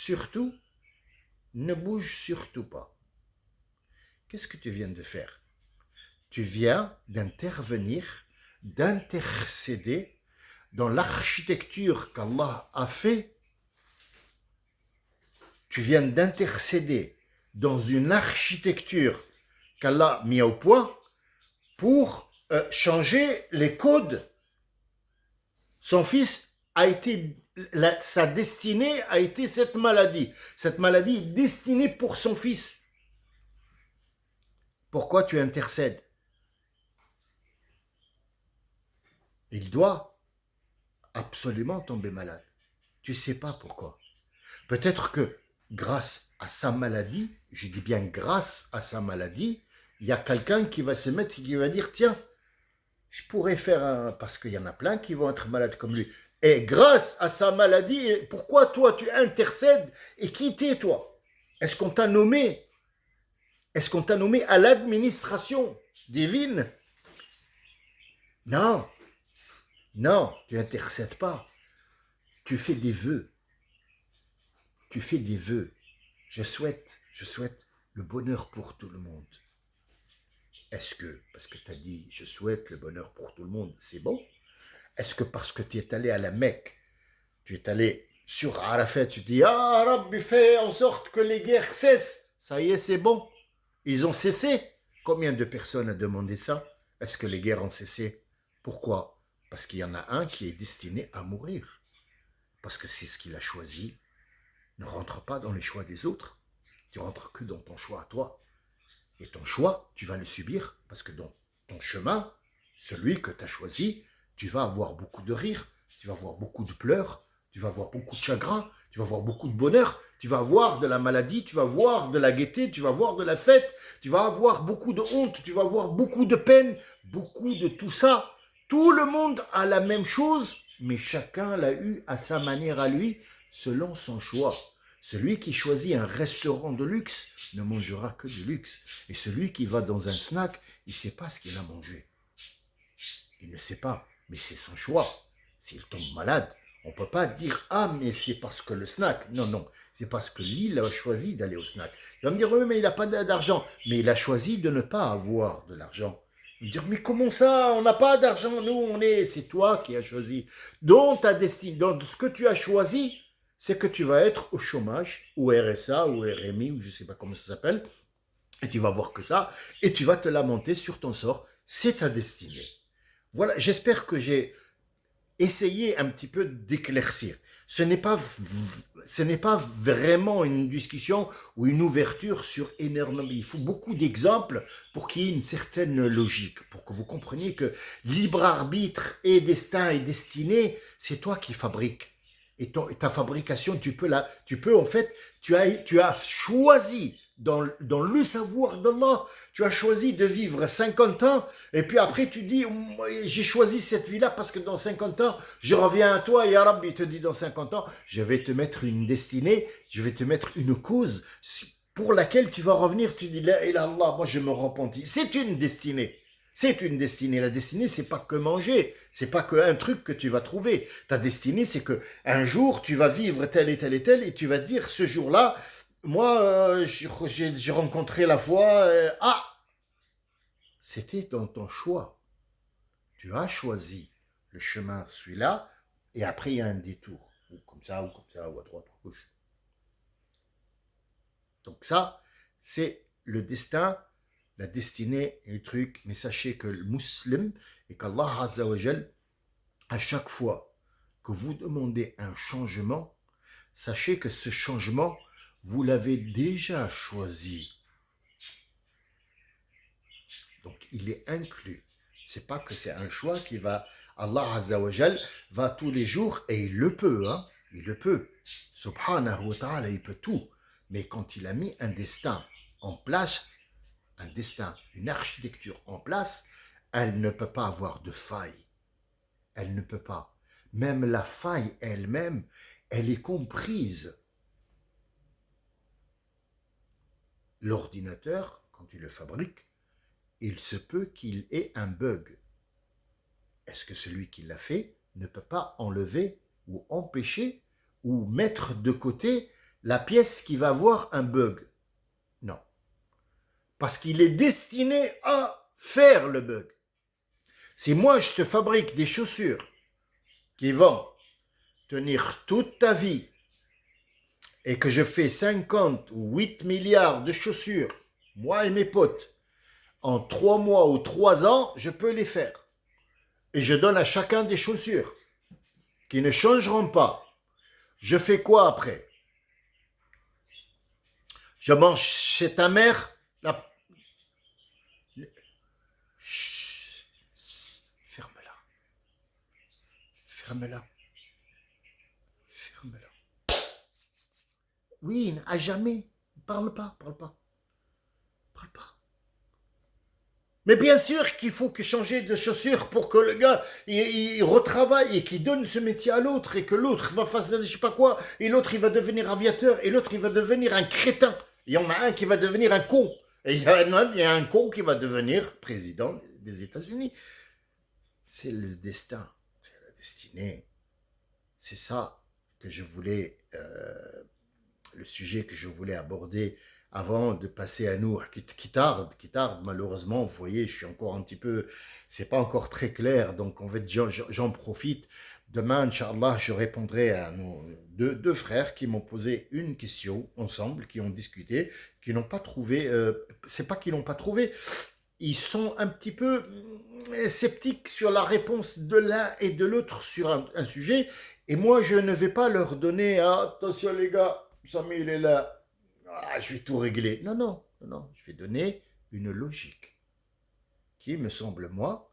surtout, ne bouge surtout pas. Qu'est-ce que tu viens de faire? Tu viens d'intervenir, d'intercéder dans l'architecture qu'Allah a fait. Tu viens d'intercéder dans une architecture qu'Allah a mis au point pour changer les codes. Son fils a été, sa destinée a été cette maladie. Cette maladie est destinée pour son fils. Pourquoi tu intercèdes? Il doit absolument tomber malade. Tu ne sais pas pourquoi. Peut-être que grâce à sa maladie, je dis bien grâce à sa maladie, il y a quelqu'un qui va se mettre et qui va dire, tiens, je pourrais faire un... Parce qu'il y en a plein qui vont être malades comme lui. Et grâce à sa maladie, pourquoi toi tu intercèdes et qui t'es toi? Est-ce qu'on t'a nommé? Est-ce qu'on t'a nommé à l'administration divine? Non, non, tu intercèdes pas. Tu fais des vœux. Tu fais des vœux. Je souhaite le bonheur pour tout le monde. Est-ce que, parce que tu as dit, je souhaite le bonheur pour tout le monde, c'est bon? Est-ce que parce que tu es allé à la Mecque, tu es allé sur Arafat, tu dis, ah, Rabbi, fais en sorte que les guerres cessent. Ça y est, c'est bon. Ils ont cessé. Combien de personnes a demandé ça? Est-ce que les guerres ont cessé? Pourquoi? Parce qu'il y en a un qui est destiné à mourir. Parce que c'est ce qu'il a choisi. Ne rentre pas dans les choix des autres. Tu rentres que dans ton choix à toi. Et ton choix, tu vas le subir parce que dans ton chemin, celui que tu as choisi, tu vas avoir beaucoup de rires, tu vas avoir beaucoup de pleurs, tu vas avoir beaucoup de chagrin, tu vas avoir beaucoup de bonheur, tu vas avoir de la maladie, tu vas avoir de la gaieté, tu vas avoir de la fête, tu vas avoir beaucoup de honte, tu vas avoir beaucoup de peine, beaucoup de tout ça. Tout le monde a la même chose, mais chacun l'a eu à sa manière à lui, selon son choix. Celui qui choisit un restaurant de luxe ne mangera que du luxe. Et celui qui va dans un snack, il ne sait pas ce qu'il a mangé. Il ne sait pas, mais c'est son choix. S'il tombe malade, on ne peut pas dire « Ah, mais c'est parce que le snack ». Non, non, c'est parce que lui, il a choisi d'aller au snack. Il va me dire « Oui, mais il n'a pas d'argent ». Mais il a choisi de ne pas avoir de l'argent. Il va me dire « Mais comment ça? On n'a pas d'argent, nous, c'est toi qui as choisi. Dans ta destinée, dans ce que tu as choisi, c'est que tu vas être au chômage, ou RSA, ou RMI, ou je ne sais pas comment ça s'appelle, et tu vas voir que ça, et tu vas te lamenter sur ton sort, c'est ta destinée. Voilà, j'espère que j'ai essayé un petit peu d'éclaircir. Ce n'est pas vraiment une discussion ou une ouverture sur énormément. Il faut beaucoup d'exemples pour qu'il y ait une certaine logique, pour que vous compreniez que libre arbitre et destin et destinée, c'est toi qui fabriques. Et ta fabrication, tu peux en fait, tu as choisi dans le savoir d'Allah, tu as choisi de vivre 50 ans, et puis après tu dis, j'ai choisi cette vie-là parce que dans 50 ans, je reviens à toi, et Ya Rabbi, il te dit dans 50 ans, je vais te mettre une destinée, je vais te mettre une cause pour laquelle tu vas revenir, tu dis, là, et là, Allah, moi je me repentis. C'est une destinée. C'est une destinée. La destinée, c'est pas que manger, c'est pas que un truc que tu vas trouver. Ta destinée, c'est que un jour, tu vas vivre tel et tel et tel, et tu vas dire ce jour-là, moi, j'ai rencontré la foi. C'était dans ton choix. Tu as choisi le chemin, celui-là, et après il y a un détour, ou comme ça, ou à droite, ou à gauche. Donc ça, c'est le destin. La destinée et le truc, mais sachez que le musulman et qu'Allah Azza wa Jal, à chaque fois que vous demandez un changement, sachez que ce changement, vous l'avez déjà choisi. Donc il est inclus. C'est pas que c'est un choix qui va, Allah Azza wa Jal va tous les jours, et il le peut, hein, il le peut. Subhanahu wa ta'ala, il peut tout. Mais quand il a mis un destin en place, un destin, une architecture en place, elle ne peut pas avoir de faille. Elle ne peut pas. Même la faille elle-même, elle est comprise. L'ordinateur, quand il le fabrique, il se peut qu'il ait un bug. Est-ce que celui qui l'a fait ne peut pas enlever ou empêcher ou mettre de côté la pièce qui va avoir un bug. Non. Parce qu'il est destiné à faire le bug. Si moi je te fabrique des chaussures qui vont tenir toute ta vie et que je fais 50 ou 8 milliards de chaussures, moi et mes potes, en 3 mois ou 3 ans, je peux les faire. Et je donne à chacun des chaussures qui ne changeront pas. Je fais quoi après? Je mange chez ta mère la... Chut. Ferme-la. Ferme-la. Ferme-la. Oui, à jamais. Parle pas, parle pas. Parle pas. Mais bien sûr qu'il faut que changer de chaussures pour que le gars il retravaille et qu'il donne ce métier à l'autre et que l'autre va faire je sais pas quoi et l'autre il va devenir aviateur et l'autre il va devenir un crétin. Il y en a un qui va devenir un con et il y a un con qui va devenir président des États-Unis. C'est le destin, c'est la destinée. C'est ça que je voulais, le sujet que je voulais aborder avant de passer à nous, qui tarde, malheureusement, vous voyez, je suis encore un petit peu, c'est pas encore très clair, donc en fait, j'en profite. Demain, Inch'Allah, je répondrai à nos deux frères qui m'ont posé une question ensemble, qui ont discuté, qui n'ont pas trouvé, c'est pas qu'ils n'ont pas trouvé, ils sont un petit peu sceptiques sur la réponse de l'un et de l'autre sur un sujet, et moi, je ne vais pas leur donner, attention les gars, Samy, il est là, je vais tout régler. Non, non, non, je vais donner une logique qui me semble, moi,